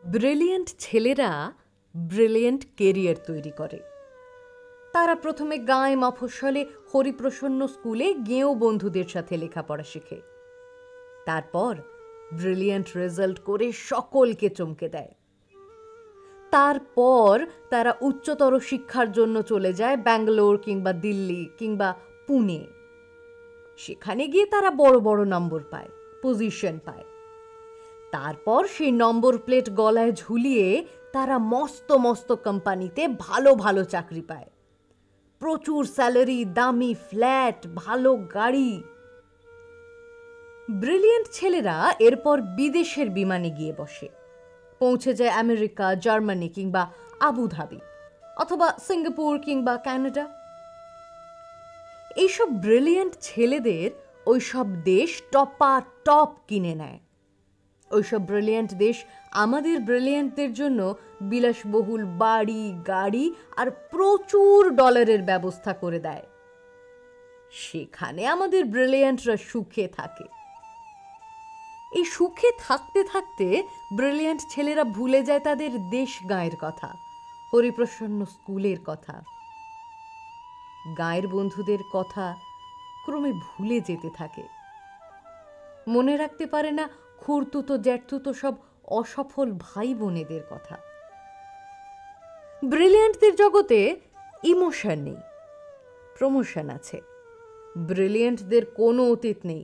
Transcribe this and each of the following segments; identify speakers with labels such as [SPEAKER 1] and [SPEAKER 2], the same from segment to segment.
[SPEAKER 1] Brilliant ছেলেরা brilliant career তৈরি করে। তারা প্রথমে গাঁয়ে মফস্বলে হরিপ্রসন্ন স্কুলে গেঁয়ো বন্ধুদের সাথে লেখাপড়া শেখে। তারপর ব্রিলিয়েন্ট রেজাল্ট করে সকলকে চমকে দেয়। তারপর তারা উচ্চতর শিক্ষার জন্য চলে যায় ব্যাঙ্গালোর কিংবা দিল্লি কিংবা পুনে। সেখানে গিয়ে তারা বড় বড় নম্বর পায়, পজিশন পায়। তারপর সেই নম্বর প্লেট গলায় ঝুলিয়ে তারা মস্ত মস্ত কোম্পানিতে ভালো ভালো চাকরি পায়, প্রচুর স্যালারি, দামি ফ্ল্যাট, ভালো গাড়ি। ব্রিলিয়েন্ট ছেলেরা এরপর বিদেশের বিমানে গিয়ে বসে, পৌঁছে যায় আমেরিকা, জার্মানি কিংবা আবুধাবি অথবা সিঙ্গাপুর কিংবা কানাডা। এইসব ব্রিলিয়েন্ট ছেলেদের ওইসব দেশ টপ কিনে নেয়। ওইসব ব্রিলিয়েন্ট দেশ আমাদের ব্রিলিয়েন্টদের জন্য বিলাসবহুল বাড়ি, গাড়ি আর প্রচুর ডলারের ব্যবস্থা করে দেয়। সেখানে আমাদের ব্রিলিয়েন্টরা সুখে থাকে। এই সুখে থাকতে থাকতে ব্রিলিয়েন্ট ছেলেরা ভুলে যায় তাদের দেশ গাঁয়ের কথা, হরিপ্রসন্ন স্কুলের কথা। গাঁয়ের বন্ধুদের কথা ক্রমে ভুলে যেতে থাকে। মনে রাখতে পারে না খুড়তুতো জ্যাঠতুতো সব অসফল ভাই বোনেদের কথা। ব্রিলিয়েন্টদের জগতে ইমোশন নেই, প্রমোশন আছে। ব্রিলিয়েন্টদের কোনো অতীত নেই,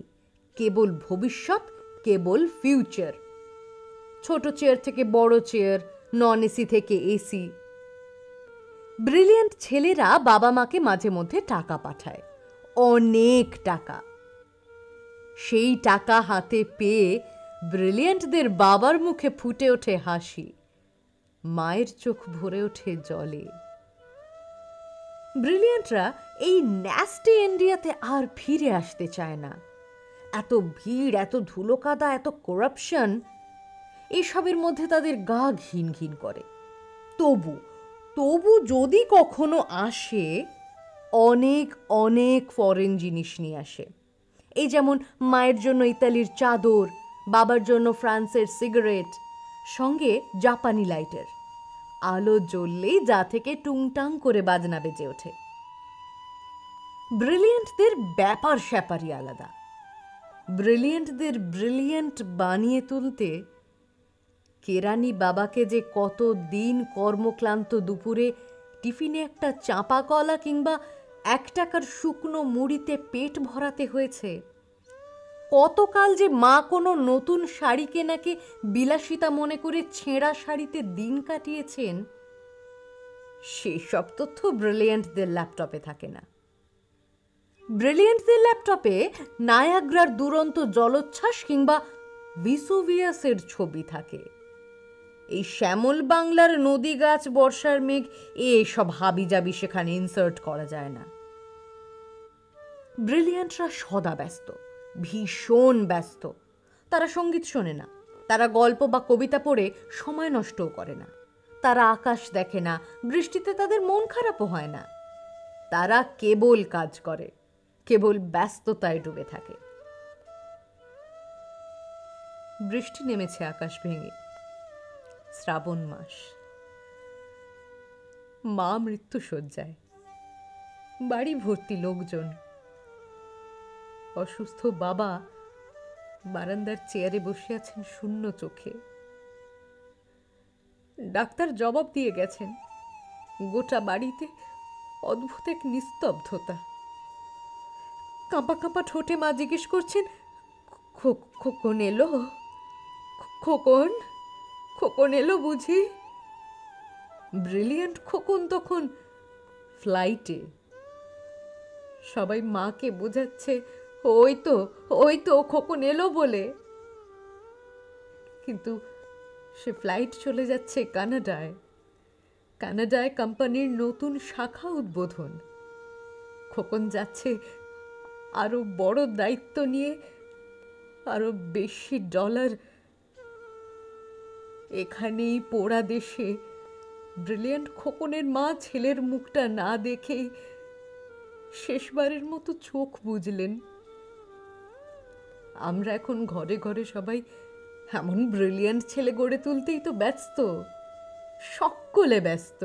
[SPEAKER 1] কেবল ভবিষ্যৎ, কেবল ফিউচার। ছোট চেয়ার থেকে বড় চেয়ার, নন এসি থেকে এসি। ব্রিলিয়েন্ট ছেলেরা বাবা মাকে মাঝে মধ্যে টাকা পাঠায়, অনেক টাকা। সেই টাকা হাতে পেয়ে ব্রিলিয়েন্টদের বাবার মুখে ফুটে ওঠে হাসি, মায়ের চোখ ভরে ওঠে জলে। ব্রিলিয়েন্টরা এই ন্যাস্টি ইন্ডিয়াতে আর ফিরে আসতে চায় না। এত ভিড়, এত ধুলো কাদা, এত করাপশন, এসবের মধ্যে তাদের গা ঘিন ঘিন করে। তবু যদি কখনো আসে, অনেক অনেক ফরেন জিনিস নিয়ে আসে। এই যেমন মায়ের জন্য ইতালির চাদর, বাবার জন্য ফ্রান্সের সিগারেট, সঙ্গে জাপানি লাইটার। আলো জ্বললেই যা থেকে টুংটাং করে বাজনা বেজে ওঠে। ব্রিলিয়েন্টদের ব্যাপার স্যাপারই আলাদা। ব্রিলিয়েন্টদের ব্রিলিয়েন্ট বানিয়ে তুলতে কেরানি বাবাকে যে কত দিন কর্মক্লান্ত দুপুরে টিফিনে একটা চাঁপা কলা কিংবা 1 টাকার শুকনো মুড়িতে পেট ভরাতে হয়েছে, কতকাল যে মা কোনো নতুন শাড়ি কেনাকে বিলাসিতা মনে করে ছেঁড়া শাড়িতে দিন কাটিয়েছেন, সেসব তথ্য ব্রিলিয়েন্টদের ল্যাপটপে থাকে না। ব্রিলিয়েন্টদের ল্যাপটপে নায়াগ্রার দুরন্ত জলোচ্ছ্বাস কিংবা ভিসুভিয়াসের ছবি থাকে। এই শ্যামল বাংলার নদী, গাছ, বর্ষার মেঘ, এসব হাবিজাবি সেখানে ইনসার্ট করা যায় না। ব্রিলিয়েন্টরা সদা ব্যস্ত, ভীষণ ব্যস্ত। তারা সঙ্গীত শোনে না, তারা গল্প বা কবিতা পড়ে সময় নষ্টও করে না। তারা আকাশ দেখে না, বৃষ্টিতে তাদের মন খারাপও হয় না। তারা কেবল কাজ করে, কেবল ব্যস্ততায় ডুবে থাকে। বৃষ্টি নেমেছে আকাশ ভেঙে, শ্রাবণ মাস। মা মৃত্যুশয্যায়, বাড়ি ভর্তি লোকজন। অসুস্থ বাবা বারান্দার চেয়ারে বসে আছেন শূন্য চোখে। ডাক্তার জবাব দিয়ে গেছেন। গোটা বাড়িতে অদ্ভুত এক নিস্তব্ধতা। কাঁপা কাঁপা ঠোঁটে মা জিজ্ঞেস করছেন, খোকন এলো? খোকন এলো বুঝি? ব্রিলিয়েন্ট খোকন তখন ফ্লাইটে। সবাই মাকে বোঝাচ্ছে, ওই তো খোকন এলো বলে। কিন্তু সে ফ্লাইট চলে যাচ্ছে কানাডায় কোম্পানির নতুন শাখা উদ্বোধন। খোকন যাচ্ছে আরো বড় দায়িত্ব নিয়ে আরো বেশি ডলার, এখানেই পোড়া দেশে ব্রিলিয়ান্ট খোকনের মা ছেলের মুখটা না দেখেই শেষবারের মতো চোখ বুজলেন। আমরা এখন ঘরে ঘরে সবাই এমন ব্রিলিয়ান্ট ছেলে গড়ে তুলতেই তো ব্যস্ত, সকলে ব্যস্ত।